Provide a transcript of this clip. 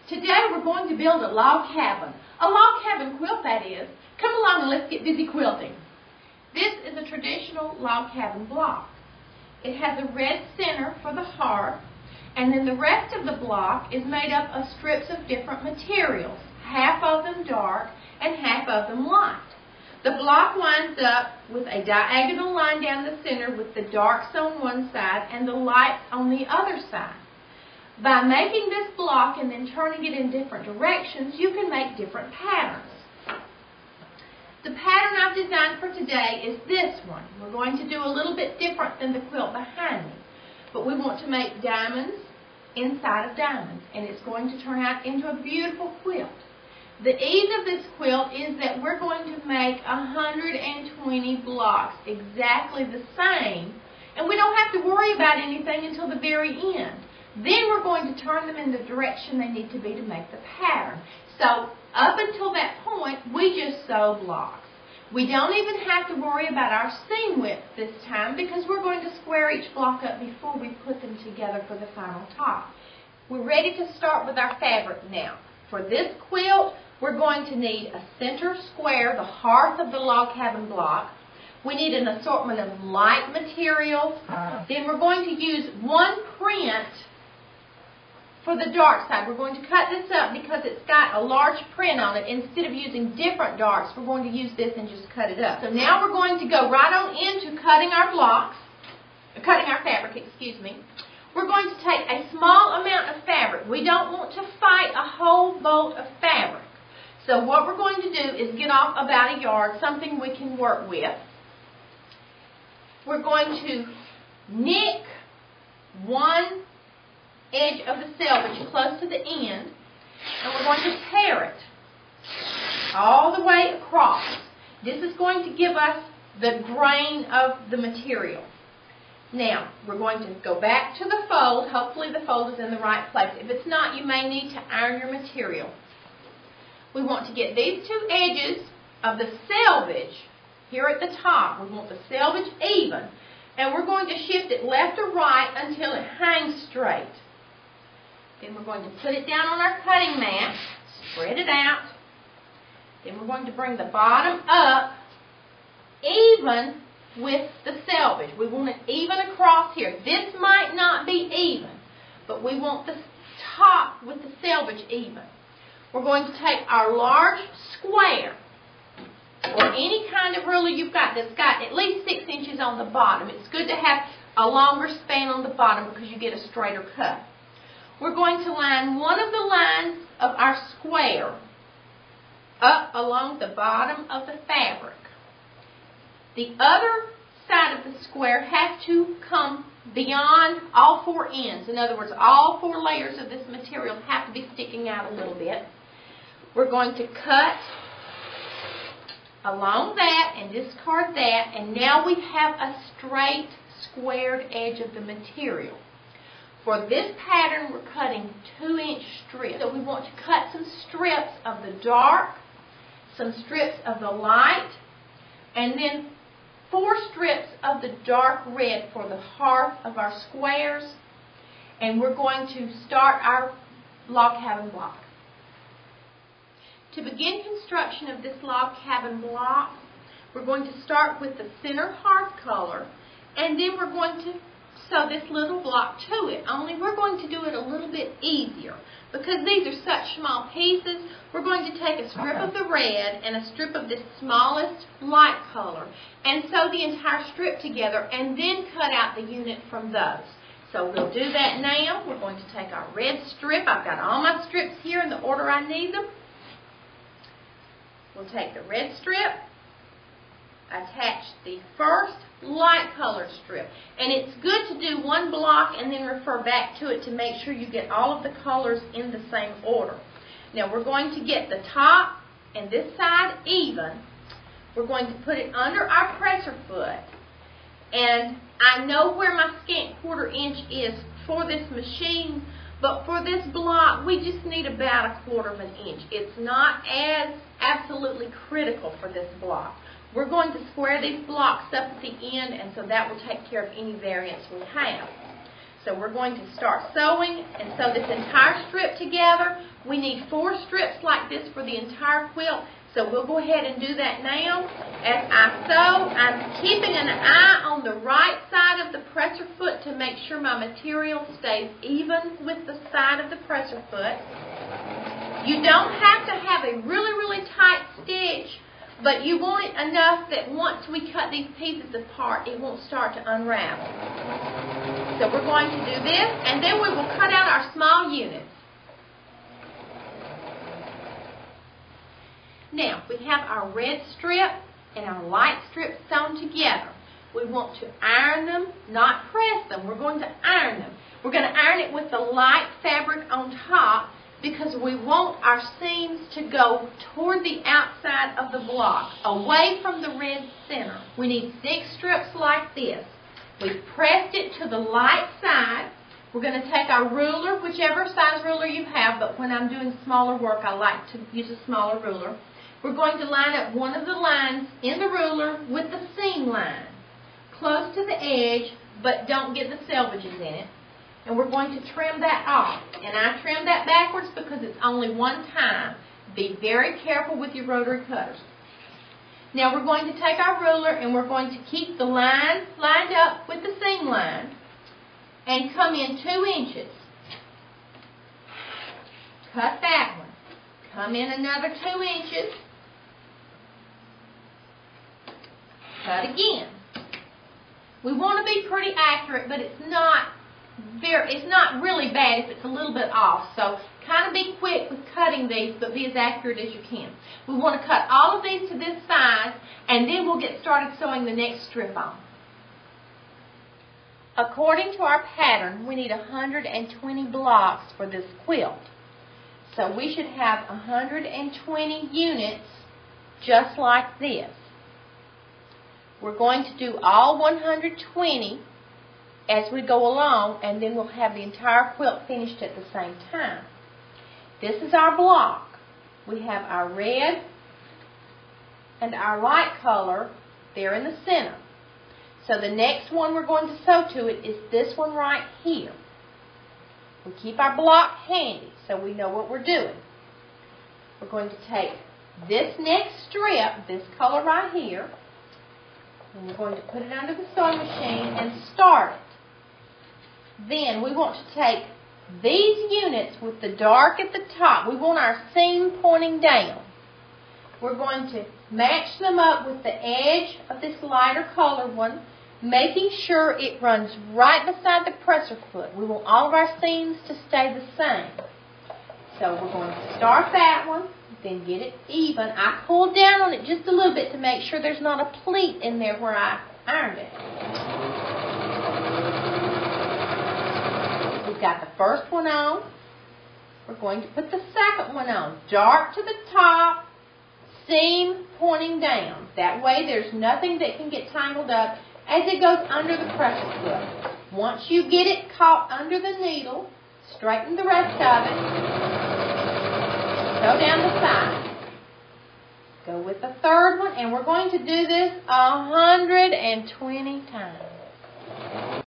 Today we're going to build a log cabin. A log cabin quilt, that is. Come along and let's get busy quilting. This is a traditional log cabin block. It has a red center for the hearth, and then the rest of the block is made up of strips of different materials, half of them dark and half of them light. The block lines up with a diagonal line down the center with the darks on one side and the lights on the other side. By making this block and then turning it in different directions, you can make different patterns. The pattern I've designed for today is this one. We're going to do a little bit different than the quilt behind me, but we want to make diamonds inside of diamonds, and it's going to turn out into a beautiful quilt. The ease of this quilt is that we're going to make 120 blocks exactly the same, and we don't have to worry about anything until the very end. Then we're going to turn them in the direction they need to be to make the pattern. So up until that point, we just sew blocks. We don't even have to worry about our seam width this time because we're going to square each block up before we put them together for the final top. We're ready to start with our fabric now. For this quilt, we're going to need a center square, the hearth of the log cabin block. We need an assortment of light materials. Then we're going to use one print for the dark side. We're going to cut this up because it's got a large print on it. Instead of using different darks, we're going to use this and just cut it up. So now we're going to go right on into cutting our fabric, excuse me. We're going to take a small amount of fabric. We don't want to fight a whole bolt of fabric. So what we're going to do is get off about a yard, something we can work with. We're going to nick one edge of the selvage close to the end, and we're going to tear it all the way across. This is going to give us the grain of the material. Now, we're going to go back to the fold. Hopefully the fold is in the right place. If it's not, you may need to iron your material. We want to get these two edges of the selvage here at the top. We want the selvage even, and we're going to shift it left or right until it hangs straight. Then we're going to put it down on our cutting mat, spread it out. Then we're going to bring the bottom up even with the selvage. We want it even across here. This might not be even, but we want the top with the selvage even. We're going to take our large square, or any kind of ruler you've got that's got at least 6 inches on the bottom. It's good to have a longer span on the bottom because you get a straighter cut. We're going to line one of the lines of our square up along the bottom of the fabric. The other side of the square has to come beyond all 4 ends. In other words, all 4 layers of this material have to be sticking out a little bit. We're going to cut along that and discard that, and now we have a straight squared edge of the material. For this pattern, we're cutting 2-inch strips. So we want to cut some strips of the dark, some strips of the light, and then 4 strips of the dark red for the hearth of our squares. And we're going to start our log cabin block. To begin construction of this log cabin block, we're going to start with the center hearth color, and then we're going to sew this little block to it. Only we're going to do it a little bit easier because these are such small pieces. We're going to take a strip of the red and a strip of this smallest light color and sew the entire strip together and then cut out the unit from those. So we'll do that now. We're going to take our red strip. I've got all my strips here in the order I need them. We'll take the red strip, attach the first light colored strip. And it's good to do one block and then refer back to it to make sure you get all of the colors in the same order. Now we're going to get the top and this side even. We're going to put it under our presser foot. And I know where my scant 1/4 inch is for this machine, but for this block we just need about 1/4 inch. It's not as absolutely critical for this block. We're going to square these blocks up at the end, and so that will take care of any variance we have. So we're going to start sewing and sew this entire strip together. We need 4 strips like this for the entire quilt, so we'll go ahead and do that now. As I sew, I'm keeping an eye on the right side of the presser foot to make sure my material stays even with the side of the presser foot. You don't have to have a really tight stitch, but you want it enough that once we cut these pieces apart, it won't start to unravel. So we're going to do this, and then we will cut out our small units. Now, we have our red strip and our light strip sewn together. We want to iron them, not press them. We're going to iron them. We're going to iron it with the light fabric on top because we want our seams to go toward the outside of the block, away from the red center. We need 6 strips like this. We've pressed it to the light side. We're going to take our ruler, whichever size ruler you have, but when I'm doing smaller work, I like to use a smaller ruler. We're going to line up one of the lines in the ruler with the seam line, close to the edge, but don't get the selvages in it. And we're going to trim that off. And I trim that backwards because it's only one time. Be very careful with your rotary cutters. Now we're going to take our ruler and we're going to keep the line lined up with the seam line and come in 2 inches. Cut that one. Come in another 2 inches. Cut again. We want to be pretty accurate, but it's not really bad if it's a little bit off. So kind of be quick with cutting these, but be as accurate as you can. We want to cut all of these to this size, and then we'll get started sewing the next strip on. According to our pattern, we need 120 blocks for this quilt. So we should have 120 units just like this. We're going to do all 120 as we go along, and then we'll have the entire quilt finished at the same time. This is our block. We have our red and our light color there in the center. So the next one we're going to sew to it is this one right here. We keep our block handy so we know what we're doing. We're going to take this next strip, this color right here, and we're going to put it under the sewing machine and start it. Then we want to take these units with the dark at the top. We want our seam pointing down. We're going to match them up with the edge of this lighter colored one, making sure it runs right beside the presser foot. We want all of our seams to stay the same. So we're going to start that one, then get it even. I pulled down on it just a little bit to make sure there's not a pleat in there where I ironed it. We've got the first one on. We're going to put the second one on. Dark to the top, seam pointing down. That way there's nothing that can get tangled up as it goes under the presser foot. Once you get it caught under the needle, straighten the rest of it. Sew down the side. Go with the third one, and we're going to do this 120 times.